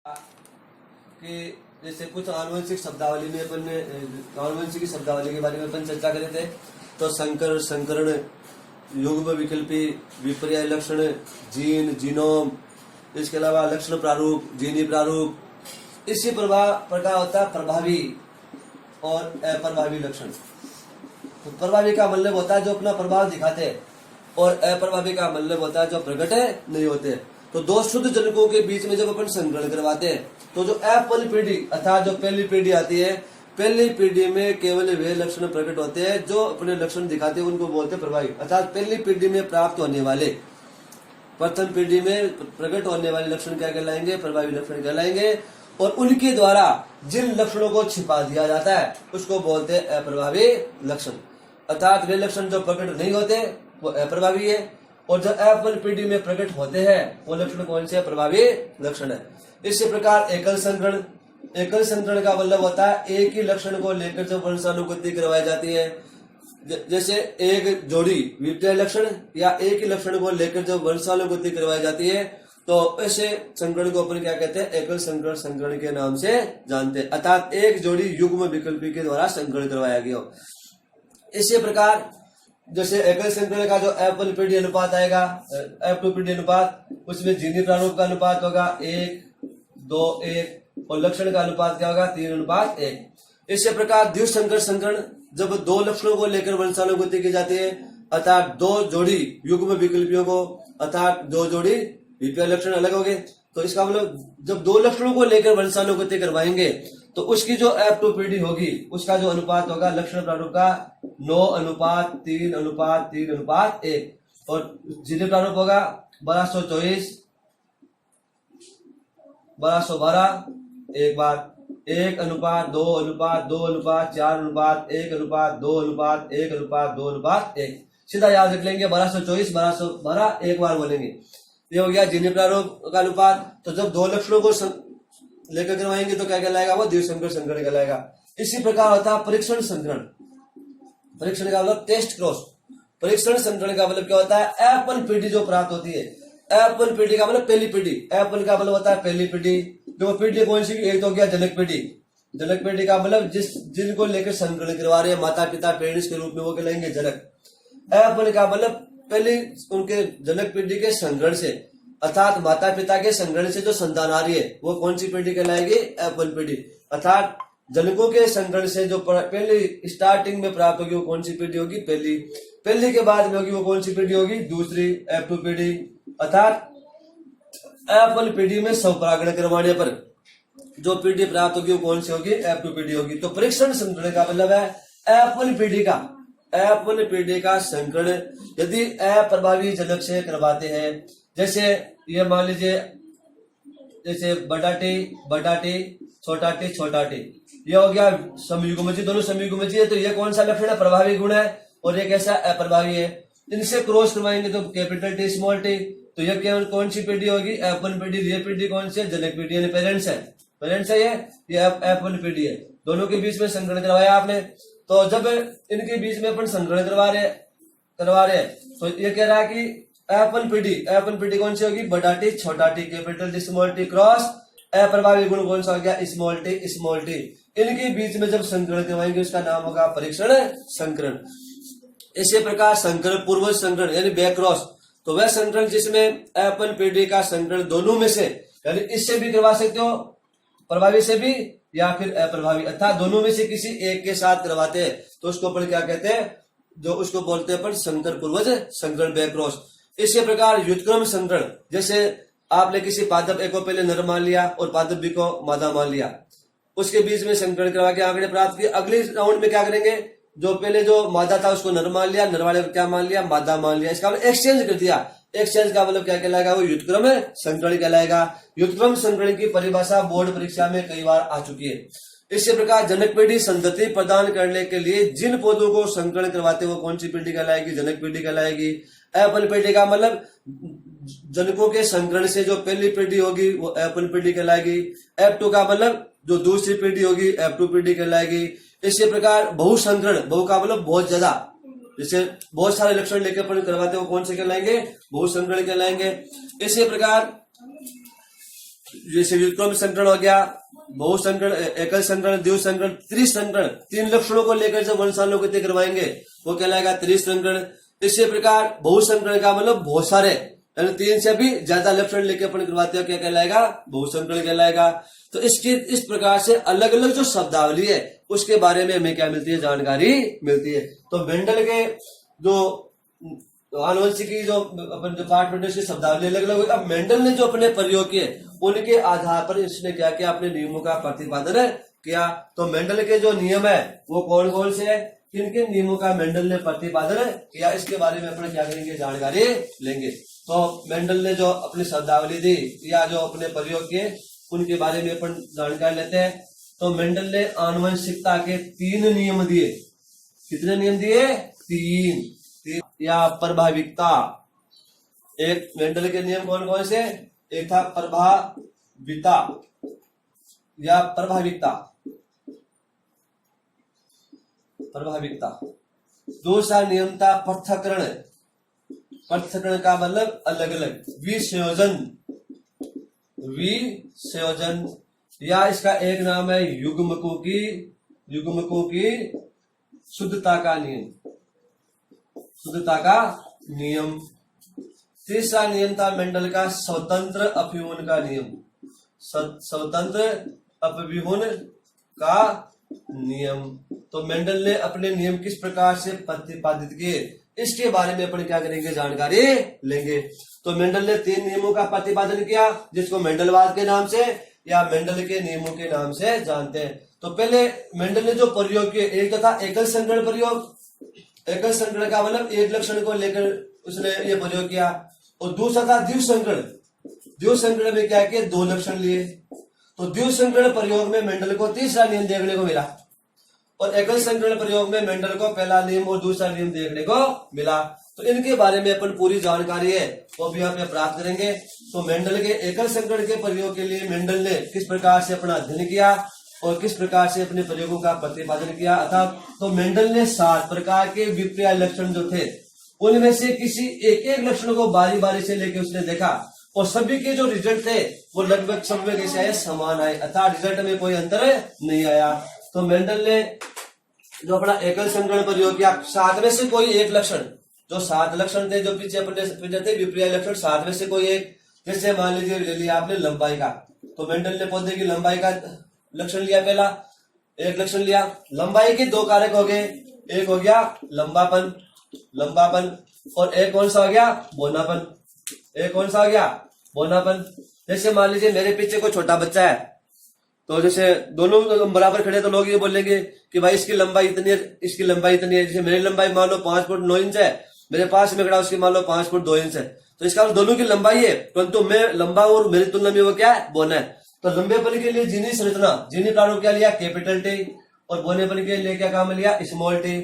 कि जैसे कुछ आनुवंशिक शब्दावली में अपन ने आनुवंशिक शब्दावली के बारे में अपन चर्चा करे थे। तो संकर, संकरण, युग्म विकल्पी, विपर्य लक्षण, जीन, जीनोम, इसके अलावा लक्षण प्रारूप, जीनी प्रारूप। इसी प्रकार होता है प्रभावी और अप्रभावी लक्षण। तो प्रभावी का मतलब होता है जो अपना प्रभाव दिखाते हैं, और अप्रभावी का मतलब होता है जो प्रकट नहीं होते। तो दो शुद्ध जनकों के बीच में जब अपन संकरण करवाते हैं तो जो एपल पीढ़ी अर्थात जो पहली पीढ़ी आती है, पहली पीढ़ी में केवल वे लक्षण प्रकट होते हैं जो अपने लक्षण दिखाते हैं, उनको बोलते हैं प्रभावी। अर्थात पहली पीढ़ी में प्राप्त होने वाले, प्रथम पीढ़ी में प्रकट होने वाले लक्षण क्या कहलाएंगे? प्रभावी लक्षण कहलाएंगे। और उनके द्वारा जिन लक्षणों को छिपा दिया जाता है उसको बोलते हैं अप्रभावी लक्षण। अर्थात वे लक्षण जो प्रकट नहीं होते वो अप्रभावी है, और जो एपल पीढ़ी में प्रकट होते हैं वो लक्षण कौन से? प्रभावी लक्षण है। इसी प्रकार एकल संकरण, एकल संकरण का मतलब होता है एक ही लक्षण को लेकर जब वंशानुगति करवाई जाती है। जैसे एक जोड़ी विपर्य लक्षण या एक ही लक्षण को लेकर जब वंशानुगति करवाई जाती है तो ऐसे संकरण को अपन क्या कहते हैं? एकल संकरण संकरण के नाम से जानते हैं। अर्थात एक जोड़ी युग्म विकल्पी के द्वारा संकरण करवाया गया हो। इसी प्रकार जैसे एकल संकरण का जो एपल पीढ़ी अनुपात आएगा, F2 पीढ़ी अनुपात, उसमें जीनी प्रारूप का अनुपात होगा 1:2:1, और लक्षण का अनुपात क्या होगा? 3:1। इसी प्रकार द्विसंकर संकरण, जब दो लक्षणों को लेकर वंशानुगति की जाती है, अर्थात दो जोड़ी युग्म विकल्पियों को, अर्थात दो जोड़ी विपर्य लक्षण अलग हो गए, तो इसका मतलब जब दो लक्षणों को लेकर वंशानुगति करवाएंगे तो उसकी जो F2 पीढ़ी होगी उसका जो अनुपात होगा लक्षण प्रारूप का 9:3:3:1, और जीनी प्रारूप होगा 1224 1212, एक बार 1:2:2:4:1:1:2:1:1। सीधा याद रख लेंगे 1224 1212 एक बार बोलेंगे। ये हो गया जीनी प्रारूप का अनुपात। तो जब दो लक्षणों को लेकर करवाएंगे तो क्या कहलाएगा? वो द्विसंकर संकरण कहलाएगा। इसी प्रकार होता है परीक्षण संकरण। परीक्षण का मतलब टेस्ट क्रॉस। परीक्षण संकरण का मतलब क्या होता है? एपल पीढ़ी जो प्राप्त होती है, एपल पीढ़ी का मतलब पहली पीढ़ी, एपल का मतलब होता है पहली पीढ़ी। जो पीढ़ी कौन सी? एक तो हो गया जनक पीढ़ी। जनक पीढ़ी का मतलब जिनको लेकर संकरण करवा रहे हैं माता पिता पेरेंट्स के रूप में, वो कहलाएंगे जनक। एपल का मतलब पहले उनके जनक पीढ़ी के संकरण से, अर्थात माता पिता के संकरण से जो संतान आ रही है वो कौन सी पीढ़ी कहलाएगी? एपल पीढ़ी। अर्थात जनकों के संकरण से जो पहली स्टार्टिंग में प्राप्त होगी वो कौन सी पीढ़ी होगी? पहली। पहली के बाद में होगी वो कौन सी पीढ़ी होगी? दूसरी, F2 पीढ़ी। अर्थात एपल पीढ़ी में स्वपरागण करवाने पर जो पीढ़ी प्राप्त होगी वो कौन सी होगी? F2 पीढ़ी होगी। तो परीक्षण संकरण का मतलब है एपल पीढ़ी का संकरण यदि अप्रभावी जनक से करवाते हैं। जैसे ये मान लीजिए, जैसे बटा टी छोटा टी, ये हो गया समयुग्मजी, दोनों समयुग्मजी है, तो ये कौन सा लक्षण है? प्रभावी गुण है, और ये कैसा? अप्रभावी है। इनसे क्रॉस करवाएंगे तो कैपिटल टी स्मॉल टी, तो ये केवल कौन सी पीढ़ी होगी? एपल पीढ़ी। ये पीढ़ी कौन सी है? जनक पीढ़ी, यानी पेरेंट्स है ये एपल पीढ़ी है। दोनों के बीच में संकरण करवाया आपने, तो जब इनके बीच में अपन संकरण करवा रहे तो ये कह रहा है कि एपल पीढ़ी कौन सी होगी? बड़ा टी छोटा T, capital T small T, cross अप्रभावी गुण कौन सा हो गया? Small T. इनके बीच में जब संकरण करवाएंगे उसका नाम होगा परीक्षण संकरण। इसी प्रकार संकरण पूर्व संकरण यानी बैक क्रॉस, तो वह संकरण जिसमें एपल पीढ़ी का संकरण दोनों में से, यानी इससे भी करवा सकते हो प्रभावी से भी या फिर अप्रभावी, अर्थात दोनों में से किसी एक के साथ करवाते हैं तो उसको अपन क्या कहते हैं? जो उसको बोलते हैं अपन संकर पूर्वज संकरण, बैक क्रॉस। इसी प्रकार व्युत्क्रम संकरण, जैसे आपने किसी पादप ए को पहले नर मान लिया और पादप बी को मादा मान लिया, उसके बीच में संकरण करवा के आंकड़े प्राप्त किए। अगले राउंड में क्या करेंगे? जो पहले जो मादा था उसको नर मान लिया, नर वाले को क्या मान लिया? मादा मान लिया। इसका मतलब एक्सचेंज कर दिया। एक्सचेंज का मतलब क्या कहलाएगा? वो व्युत्क्रम संकरण कहलाएगा। व्युत्क्रम संकरण की परिभाषा बोर्ड परीक्षा में कई बार आ चुकी है। इसी प्रकार जनक पीढ़ी संतति प्रदान करने के लिए जिन पौधों को संकरण करवाते वो कौन सी पीढ़ी कहलाएगी? जनक पीढ़ी कहलाएगी। एपल पीढ़ी का मतलब जनकों के संकरण से जो पहली पीढ़ी होगी वो एपल पीढ़ी कहलाएगी। F2 का मतलब जो दूसरी पीढ़ी होगी F2 पीढ़ी कहलाएगी। इसी प्रकार बहुसंकरण, बहु का मतलब बहुत ज्यादा, जैसे बहुत सारे लक्षण लेकर अपन करवाते हो कौन से कहलाएंगे? बहुसंकरण कहलाएंगे। इसी प्रकार जैसे व्युत्क्रम संकरण हो गया, बहुसंकरण, एकल संकरण, द्विसंकरण, त्रिसंकरण, 3 लक्षणों को लेकर जब वंशानुगति करवाएंगे वो कहलाएगा त्रिसंकरण। इसी प्रकार बहुसंकरण का मतलब बहुत सारे, यानी 3 से भी ज्यादा लक्षण लेके अपन करवाते हो, क्या कहलाएगा? बहुसंकरण कहलाएगा। तो इसकी इस प्रकार से अलग अलग जो शब्दावली है उसके बारे में हमें क्या मिलती है? जानकारी मिलती है। तो मेंडल के जो आनुवंशिकी जो अपन जो पार्ट मेंडल की शब्दावली अलग अलग हुई। अब मेंडल ने जो अपने प्रयोग किए उनके आधार पर इसने क्या किया? अपने नियमों का प्रतिपादन किया। तो मेंडल के जो नियम है वो कौन कौन से है, किन किन नियमों का मेंडल ने प्रतिपादन किया, इसके बारे में अपन क्या करेंगे? जानकारी लेंगे। तो मेंडल ने जो अपनी शब्दावली दी या जो अपने प्रयोग किए उनके बारे में अपन जानकारी लेते हैं। तो मेंडल ने आनुवंशिकता के 3 नियम दिए। कितने नियम दिए? 3। या प्रभाविकता, एक मेंडल के नियम कौन कौन से? एक था प्रभाविता या प्रभाविकता, प्रभाविकता। दूसरा नियम था पृथक्करण। पृथक्करण का मतलब अलग अलग। विसंयोजन, विसंयोजन, या इसका एक नाम है युग्मकों की शुद्धता का नियम, शुद्धता का नियम। तीसरा नियम था मेंडल का स्वतंत्र अपव्यूहन का नियम, स्वतंत्र अपव्यूहन का नियम। तो मेंडल ने अपने नियम किस प्रकार से प्रतिपादित किए इसके बारे में अपन क्या करेंगे? जानकारी लेंगे। तो मेंडल ने 3 नियमों का प्रतिपादन किया जिसको मेंडलवाद के नाम से या मेंडल के नियमों के नाम से जानते हैं। तो पहले मेंडल ने जो प्रयोग किए, एक तो था एकल संकरण प्रयोग। एकल संकरण का मतलब एक लक्षण को लेकर उसने ये प्रयोग किया। और दूसरा था द्विसंकरण। द्विसंकरण में क्या किया? 2 लक्षण लिए। तो द्विसंकरण प्रयोग में मेंडल को तीसरा नियम देखने को मिला और एकल संकरण प्रयोग में मेंडल को पहला नियम और दूसरा नियम देखने को मिला। तो इनके बारे में अपन पूरी जानकारी है वो भी यहाँ पे प्राप्त करेंगे। तो मेंडल के एकल संकरण के प्रयोग के लिए मेंडल ने किस प्रकार से अपना अध्ययन किया और किस प्रकार से अपने प्रयोगों का प्रतिपादन किया, अर्थात तो मेंडल ने 7 प्रकार के विपर्य लक्षण जो थे उनमें से किसी एक एक लक्षण को बारी बारी से लेकर उसने देखा और सभी के जो रिजल्ट थे वो लगभग सब में कैसे आए? समान आए, अर्थात रिजल्ट में कोई अंतर नहीं आया। तो मेंडल ने जो अपना एकल संकरण प्रयोग किया, 7 में से कोई एक लक्षण, जो 7 लक्षण थे जो पीछे अपने थे विपर्य लक्षण, 7 में से कोई एक, जैसे मान लीजिए ले लिया आपने लंबाई का, तो मेंडल ने पौधे की लंबाई का लक्षण लिया, पहला एक लक्षण लिया। लंबाई के 2 कारक हो गए, एक हो गया लंबापन, लंबापन, और एक कौन सा हो गया? बोनापन। एक कौन सा हो गया? बोनापन। जैसे मान लीजिए मेरे पीछे कोई छोटा बच्चा है, तो जैसे दोनों बराबर खड़े तो लोग ये बोलेंगे कि भाई इसकी लंबाई इतनी है, इसकी लंबाई इतनी है। जैसे मेरी लंबाई मान लो 5 फुट 9 इंच है, मेरे पास में खड़ा उसकी मान लो 5 फुट 2 इंच है, तो इसका दोनों की लंबाई है, परंतु मैं लंबा और मेरी तुलना में वो क्या है? बोना है। तो लंबेपन के लिए जीनी संरचना, जीनी प्रारूप क्या लिया? कैपिटल टी, और बोनेपन के लिए क्या काम लिया? Small T.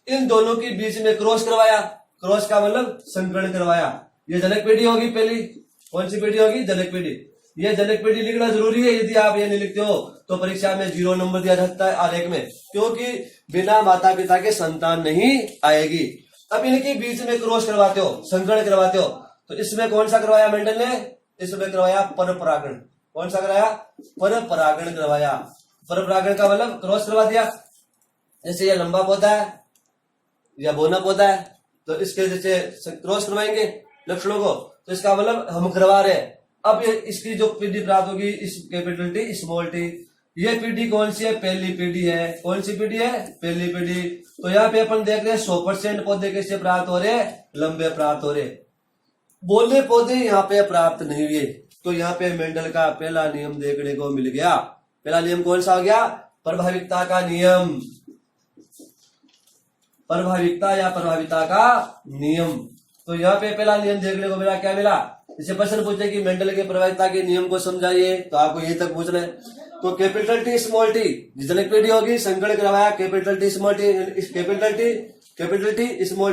इन दोनों के बीच में क्रॉस करवाया, क्रॉस का मतलब संकरण करवाया। ये जनक पीढ़ी होगी पहली, कौन सी पीढ़ी होगी? जनक पीढ़ी। ये जनक पीढ़ी लिखना जरूरी है, यदि आप ये नहीं लिखते हो तो परीक्षा में 0 नंबर दिया जाता है आलेख में, क्योंकि बिना माता पिता के संतान नहीं आएगी। अब इनके बीच में क्रॉस करवाते हो, संकरण करवाते हो, तो इसमें कौन सा करवाया मेंडल ने? इसमें करवाया परपरागण। कौन सा कराया? परपरागण करवाया। परपरागण का मतलब क्रॉस करवा दिया। जैसे ये लंबा पौधा है या बोना पौधा है, तो इसके जैसे क्रॉस करवाएंगे लक्षणों को, तो इसका मतलब हम करवा रहे हैं। अब ये इसकी जो पीढ़ी प्राप्त होगी, इस कैपिटल टी स्मॉल टी, ये पीढ़ी कौन सी है? पहली पीढ़ी है। कौन सी पीढ़ी है? पहली पीढ़ी। तो यहाँ पे अपन देख रहे हैं 100% पौधे कैसे प्राप्त हो रहे? लंबे प्राप्त हो रहे, बोले पौधे यहाँ पे प्राप्त नहीं हुए। तो यहाँ पे मेंडल का पहला नियम देखने को मिल गया। पहला नियम कौन सा हो गया? प्रभाविकता का नियम, प्रभाविकता या प्रभाविता का नियम। तो यहाँ पे पहला नियम देखने को मिला, क्या मिला? जैसे प्रश्न पूछे कि मेंडल के प्रभाविकता के नियम को समझाइए, तो आपको यही तक पूछना है। तो कैपिटल टी स्मॉल टी, जनक पीढ़ी होगी, संकरण करवाया, capital T small T, capital T small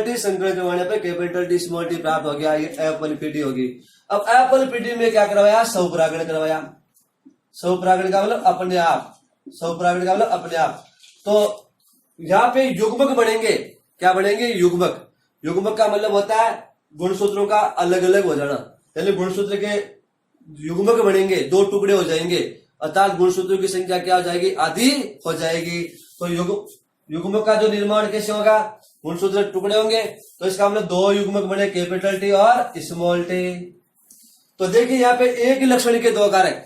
T संकरण करवाने पर कैपिटल टी स्मॉल टी प्राप्त हो गया, ये एप्पल पीढ़ी होगी। अब एप्पल पीढ़ी में क्या करवाया? स्वपरागण करवाया। स्वपरागण का मतलब अपने आप, स्वपरागण का मतलब अपने आप। तो यहाँ पे युग्मक बनेंगे, क्या बनेंगे? युग्मक। युग्मक का मतलब होता है गुणसूत्रों का अलग अलग हो जाना, यानी गुणसूत्र के युग्मक बनेंगे, दो टुकड़े हो जाएंगे, अर्थात गुणसूत्रों की संख्या क्या हो जाएगी, आधी हो जाएगी। तो युग्मक का जो निर्माण कैसे होगा, गुणसूत्र टुकड़े होंगे, तो इसका मतलब दो युग्मक बने, कैपिटल टी और स्मॉल टी। तो देखिए यहाँ पे एक ही लक्षण के दो कारक,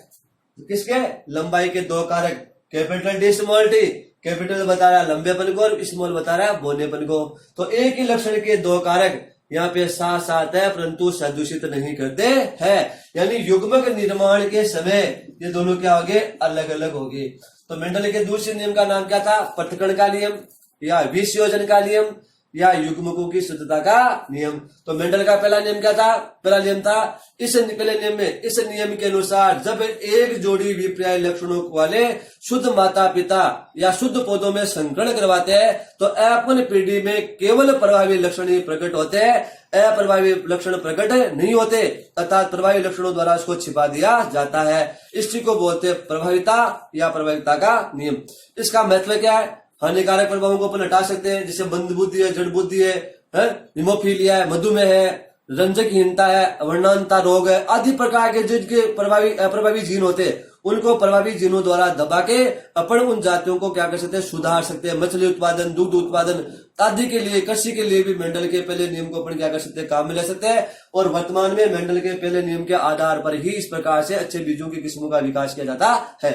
किसके, लंबाई के दो कारक, capital T small T. Capital बता रहा है लंबेपन को और स्मॉल बता रहा है बोनेपन को। तो एक ही लक्षण के दो कारक यहाँ पे साथ साथ है परंतु सदूषित नहीं करते हैं, यानी युग्मक निर्माण के समय ये दोनों क्या होंगे, अलग अलग होंगे। तो मेंडल के दूसरे नियम का नाम क्या था, पृथक्करण का नियम या विसंयोजन का नियम या युग्मकों की शुद्धता का नियम। तो मेंडल का पहला नियम क्या था, पहला नियम था इस पहले नियम में, इस नियम के अनुसार जब एक जोड़ी विपर्याय लक्षणों वाले शुद्ध माता पिता या शुद्ध पौधों में संकरण करवाते हैं तो अपन पीढ़ी में केवल प्रभावी लक्षण ही प्रकट होते हैं, अप्रभावी लक्षण प्रकट नहीं होते, अर्थात प्रभावी लक्षणों द्वारा उसको छिपा दिया जाता है। इसी को बोलते हैं प्रभाविता या प्रभाविता का नियम। इसका महत्व क्या है, हानिकारक प्रभावों को अपन हटा सकते हैं, जैसे मंद बुद्धि है, जड़ बुद्धि है, हिमोफीलिया है, मधुमेह है, रंजकहीनता है, वर्णांता रोग है, आदि प्रकार के जिनके प्रभावी अप्रभावी जीन होते हैं उनको प्रभावी जीनों द्वारा दबा के अपन उन जातियों को क्या कर सकते हैं, सुधार सकते हैं। मछली उत्पादन, दुग्ध उत्पादन आदि के लिए, कृषि के लिए भी मेंडल के पहले नियम को अपन क्या कर सकते हैं, काम में ले सकते हैं। और वर्तमान में मेंडल के पहले नियम के आधार पर ही इस प्रकार से अच्छे बीजों की किस्मों का विकास किया जाता है।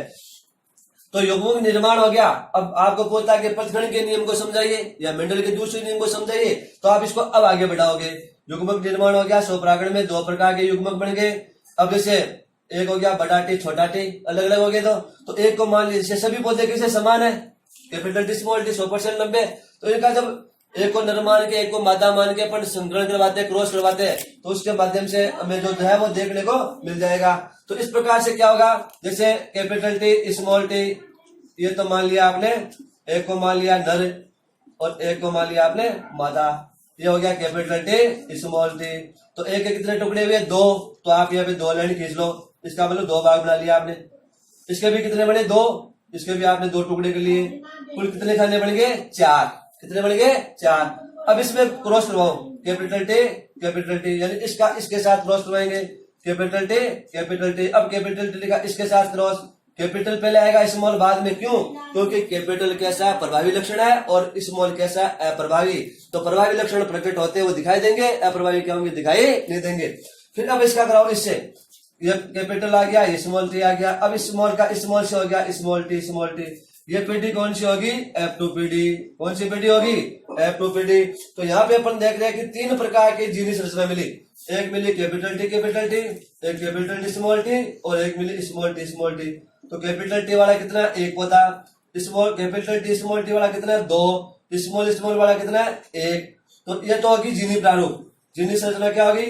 तो युग्मक निर्माण हो गया। अब आपको पूछता है कि पृथक्करण के नियम को समझाइए या मेंडल के दूसरे नियम को समझाइए, तो आप इसको अब आगे बढ़ाओगे। युग्मक निर्माण हो गया, स्वपरागण में दो प्रकार के युग्मक बन गए। अब जैसे एक हो गया बड़ा टी छोटा टी, अलग अलग हो गए। तो एक को मान लीजिए सभी पौधे किसे समान है, कैपिटल टी स्मॉल टी 100% लंबे, तो इनका जब एक को नर मान के एक को मादा मान के अपन संकरण करवाते हैं, क्रॉस करवाते हैं, तो उसके माध्यम से हमें जो है वो देखने को मिल जाएगा। तो इस प्रकार से क्या होगा, जैसे कैपिटल टी स्मॉल टी, ये तो मान लिया आपने, एक को मान लिया नर और एक को मान लिया आपने मादा, ये हो गया कैपिटल टी स्मॉल टी। तो एक के कितने टुकड़े हुए, दो, तो आप यहाँ पे दो लाइन खींच लो, इसका मतलब दो भाग बना लिया आपने। इसके भी कितने बने, दो, इसके भी आपने दो टुकड़े के लिए, कुल कितने खाने बनेंगे, चार, कितने बनेंगे, चार। अब इसमें क्रॉस करवाओ, कैपिटल टी, यानी इसका इसके साथ क्रॉस करवाएंगे, कैपिटल टी। अब कैपिटल टी का इसके साथ क्रॉस, कैपिटल पहले आएगा स्मॉल बाद में, क्यों, क्योंकि कैपिटल कैसा प्रभावी लक्षण है और स्मॉल कैसा अप्रभावी। तो प्रभावी लक्षण प्रकट होते वो दिखाई देंगे, अप्रभावी क्या होंगे, दिखाई नहीं देंगे। फिर अब इसका कराओ इससे, ये कैपिटल आ गया, ये स्मॉल टी आ गया। अब स्मॉल का स्मॉल से हो गया स्मॉल टी। ये पीढ़ी कौन सी होगी, F2 पीढ़ी। कौन सी पीढ़ी होगी, F2 पीढ़ी। तो यहाँ पे अपन देख रहे हैं कि तीन प्रकार की जीनी संरचना मिली, एक मिली कैपिटल टी, एक कैपिटल टी स्मॉल टी और एक मिली स्मॉल टी। तो कैपिटल टी वाला कितना, एक पौधा, small capital T small T वाला कितना, दो, स्मॉल वाला कितना, एक। तो ये तो होगी जीनी प्रारूप। जीनी संरचना क्या होगी,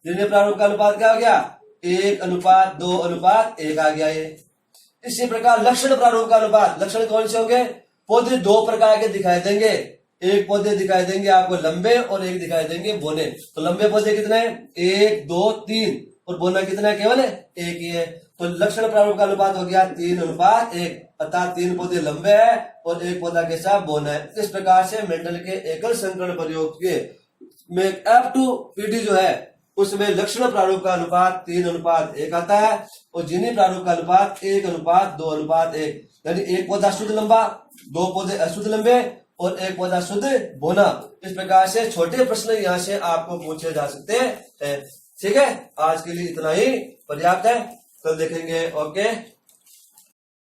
जीनी प्रारूप का अनुपात क्या हो गया, 1:2:1 आ गया ये। इसी प्रकार लक्षण प्रारूप का अनुपात, लक्षण कौन से होंगे, पौधे दो प्रकार के दिखाई देंगे, एक पौधे दिखाई देंगे आपको लंबे और एक दिखाई देंगे बोने। तो लंबे पौधे कितने हैं, 1, 2, 3 और बोना कितना है, केवल एक ही है। तो लक्षण प्रारूप का अनुपात हो गया 3:1, अर्थात 3 पौधे लंबे हैं और एक पौधा कैसा, बोना है। इस प्रकार से मेंडल के एकल संकरण प्रयोग के में F2 पीढ़ी जो है उसमें लक्षण प्रारूप का अनुपात 3:1 आता है और जीनी प्रारूप का अनुपात 1:2:1, यानी एक पौधा शुद्ध लंबा, दो पौधे अशुद्ध लंबे और एक पौधा शुद्ध बोना। इस प्रकार से छोटे प्रश्न यहाँ से आपको पूछे जा सकते हैं। ठीक है, आज के लिए इतना ही पर्याप्त है, कल देखेंगे। ओके।